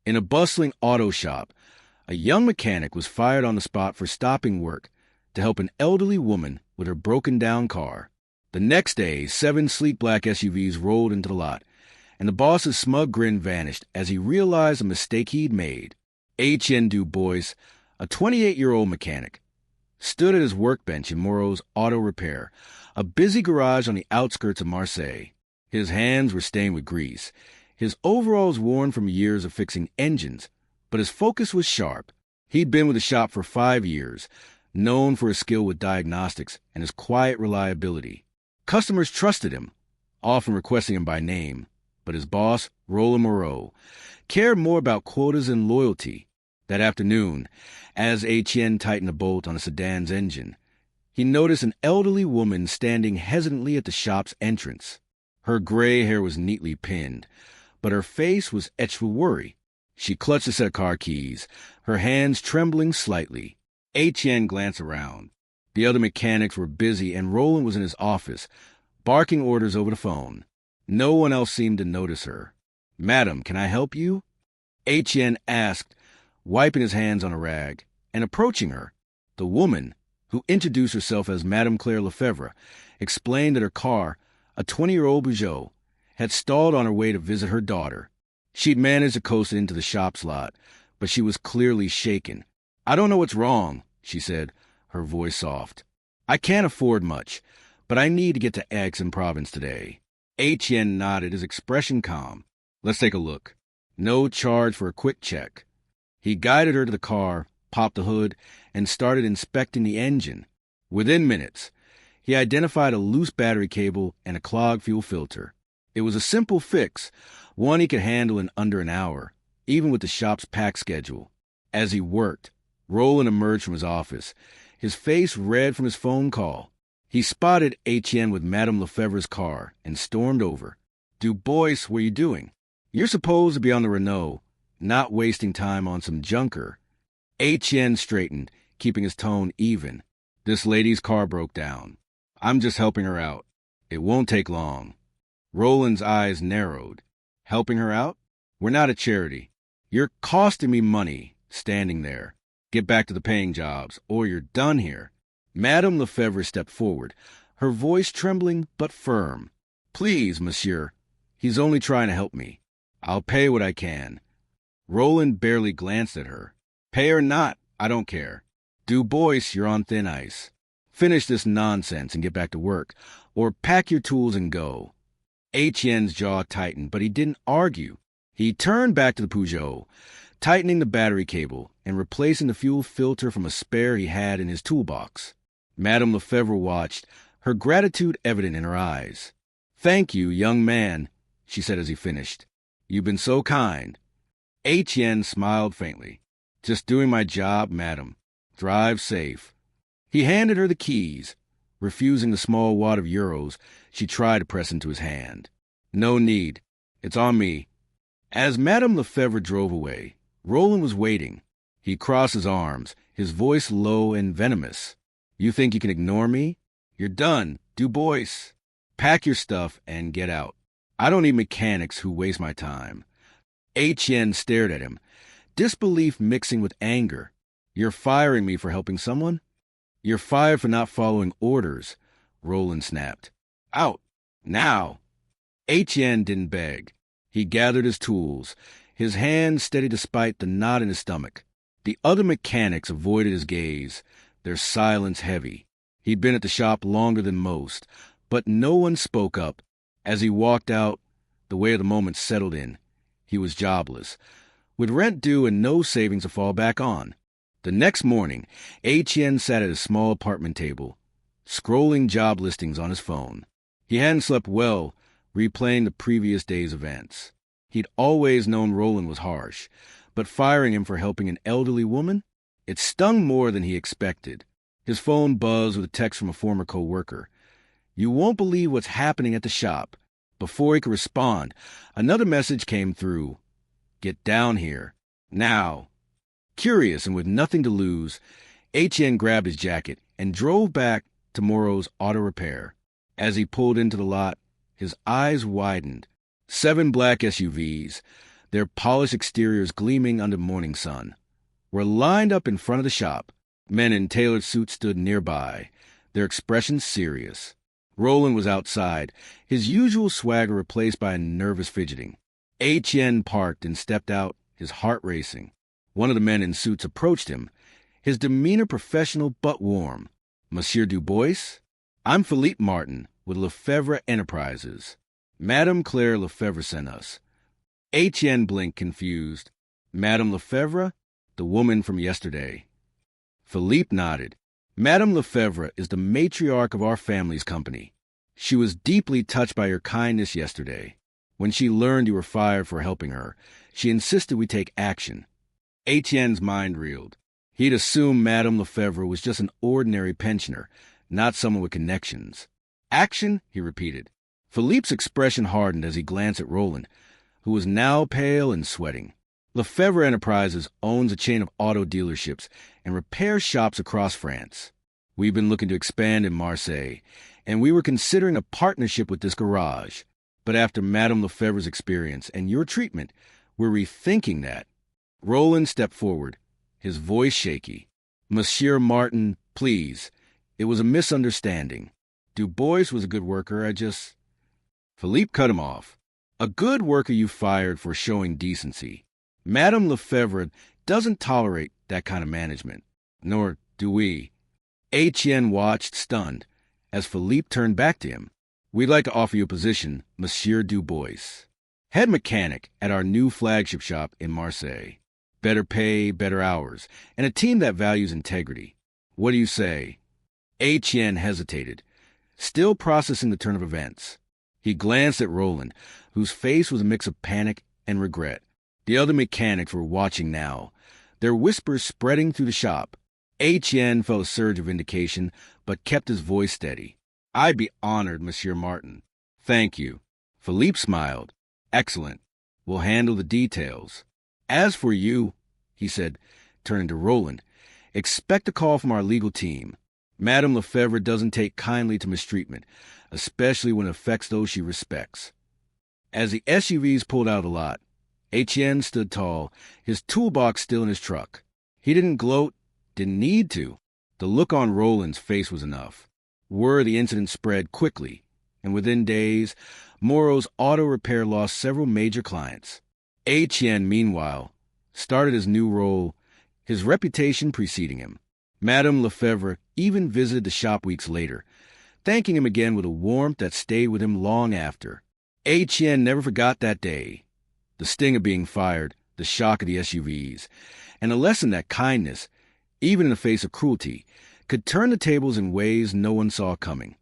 In a bustling auto shop, a young mechanic was fired on the spot for stopping work to help an elderly woman with her broken-down car. The next day, 7 sleek black SUVs rolled into the lot, and the boss's smug grin vanished as he realized the mistake he'd made. Etienne Du Bois, a 28-year-old mechanic, stood at his workbench in Moreau's Auto Repair, a busy garage on the outskirts of Marseille. His hands were stained with grease, his overalls worn from years of fixing engines, but his focus was sharp. He'd been with the shop for 5 years, known for his skill with diagnostics and his quiet reliability. Customers trusted him, often requesting him by name, but his boss, Roland Moreau, cared more about quotas and loyalty. That afternoon, as Etienne tightened a bolt on a sedan's engine, he noticed an elderly woman standing hesitantly at the shop's entrance. Her gray hair was neatly pinned, but her face was etched with worry. She clutched a set of car keys, her hands trembling slightly. Etienne glanced around. The other mechanics were busy, and Roland was in his office, barking orders over the phone. No one else seemed to notice her. "Madam, can I help you?" Etienne asked, wiping his hands on a rag, and approaching her. The woman, who introduced herself as Madame Claire Lefebvre, explained that her car, a 20-year-old Peugeot, had stalled on her way to visit her daughter. She'd managed to coast it into the shop's lot, but she was clearly shaken. "I don't know what's wrong," she said, her voice soft. "I can't afford much, but I need to get to Aix-en-Provence today." Etienne nodded, his expression calm. "Let's take a look. No charge for a quick check." He guided her to the car, popped the hood, and started inspecting the engine. Within minutes, he identified a loose battery cable and a clogged fuel filter. It was a simple fix, one he could handle in under an hour, even with the shop's packed schedule. As he worked, Roland emerged from his office, his face red from his phone call. He spotted Etienne with Madame Lefebvre's car and stormed over. "Du Bois, what are you doing? You're supposed to be on the Renault, not wasting time on some junker." Etienne straightened, keeping his tone even. "This lady's car broke down. I'm just helping her out. It won't take long." Roland's eyes narrowed. "Helping her out? We're not a charity. You're costing me money, standing there. Get back to the paying jobs, or you're done here." Madame Lefebvre stepped forward, her voice trembling but firm. "Please, monsieur. He's only trying to help me. I'll pay what I can." Roland barely glanced at her. "Pay or not, I don't care. Du Bois, you're on thin ice. Finish this nonsense and get back to work, or pack your tools and go." Etienne's jaw tightened, but he didn't argue. He turned back to the Peugeot, tightening the battery cable and replacing the fuel filter from a spare he had in his toolbox. Madame Lefebvre watched, her gratitude evident in her eyes. "Thank you, young man," she said as he finished. "You've been so kind." Etienne smiled faintly. "Just doing my job, madam. Drive safe." He handed her the keys, refusing the small wad of euros she tried to press into his hand. "No need. It's on me." As Madame Lefebvre drove away, Roland was waiting. He crossed his arms, his voice low and venomous. "You think you can ignore me? You're done, Du Bois. Pack your stuff and get out. I don't need mechanics who waste my time." Etienne stared at him, disbelief mixing with anger. "You're firing me for helping someone?" "You're fired for not following orders," Roland snapped. "Out! Now!" Etienne didn't beg. He gathered his tools, his hands steady despite the knot in his stomach. The other mechanics avoided his gaze, their silence heavy. He'd been at the shop longer than most, but no one spoke up. As he walked out, the weight of the moment settled in. He was jobless, with rent due and no savings to fall back on. The next morning, Etienne sat at his small apartment table, scrolling job listings on his phone. He hadn't slept well, replaying the previous day's events. He'd always known Roland was harsh, but firing him for helping an elderly woman? It stung more than he expected. His phone buzzed with a text from a former co-worker. "You won't believe what's happening at the shop." Before he could respond, another message came through. "Get down here. Now." Curious and with nothing to lose, Etienne grabbed his jacket and drove back to Moreau's Auto Repair. As he pulled into the lot, his eyes widened. 7 black SUVs, their polished exteriors gleaming under morning sun, were lined up in front of the shop. Men in tailored suits stood nearby, their expressions serious. Roland was outside, his usual swagger replaced by a nervous fidgeting. Etienne parked and stepped out, his heart racing. One of the men in suits approached him, his demeanor professional but warm. "Monsieur Dubois? I'm Philippe Martin, with Lefebvre Enterprises. Madame Claire Lefebvre sent us." Etienne blinked, confused. "Madame Lefebvre? The woman from yesterday." Philippe nodded. "Madame Lefebvre is the matriarch of our family's company. She was deeply touched by your kindness yesterday. When she learned you were fired for helping her, she insisted we take action." Etienne's mind reeled. He'd assumed Madame Lefebvre was just an ordinary pensioner, not someone with connections. "Action?" he repeated. Philippe's expression hardened as he glanced at Roland, who was now pale and sweating. Lefebvre Enterprises owns a chain of auto dealerships and repair shops across France. We've been looking to expand in Marseille, and we were considering a partnership with this garage. But after Madame Lefebvre's experience and your treatment, we're rethinking that. Roland stepped forward, his voice shaky. "Monsieur Martin, please. It was a misunderstanding. Dubois was a good worker, Philippe cut him off. "A good worker you fired for showing decency. Madame Lefebvre doesn't tolerate that kind of management. Nor do we." Etienne watched, stunned, as Philippe turned back to him. "We'd like to offer you a position, Monsieur Dubois. Head mechanic at our new flagship shop in Marseille. Better pay, better hours, and a team that values integrity. What do you say?" Etienne hesitated, still processing the turn of events. He glanced at Roland, whose face was a mix of panic and regret. The other mechanics were watching now, their whispers spreading through the shop. Etienne felt a surge of vindication, but kept his voice steady. "I'd be honored, Monsieur Martin." "Thank you." Philippe smiled. "Excellent. We'll handle the details. As for you," he said, turning to Roland, "expect a call from our legal team. Madame Lefebvre doesn't take kindly to mistreatment, especially when it affects those she respects." As the SUVs pulled out of the lot, Etienne stood tall, his toolbox still in his truck. He didn't gloat, didn't need to. The look on Roland's face was enough. Word of the incident spread quickly, and within days, Moreau's auto repair lost several major clients. Etienne, meanwhile, started his new role, his reputation preceding him. Madame Lefebvre even visited the shop weeks later, thanking him again with a warmth that stayed with him long after. Etienne never forgot that day, the sting of being fired, the shock of the SUVs, and a lesson that kindness, even in the face of cruelty, could turn the tables in ways no one saw coming.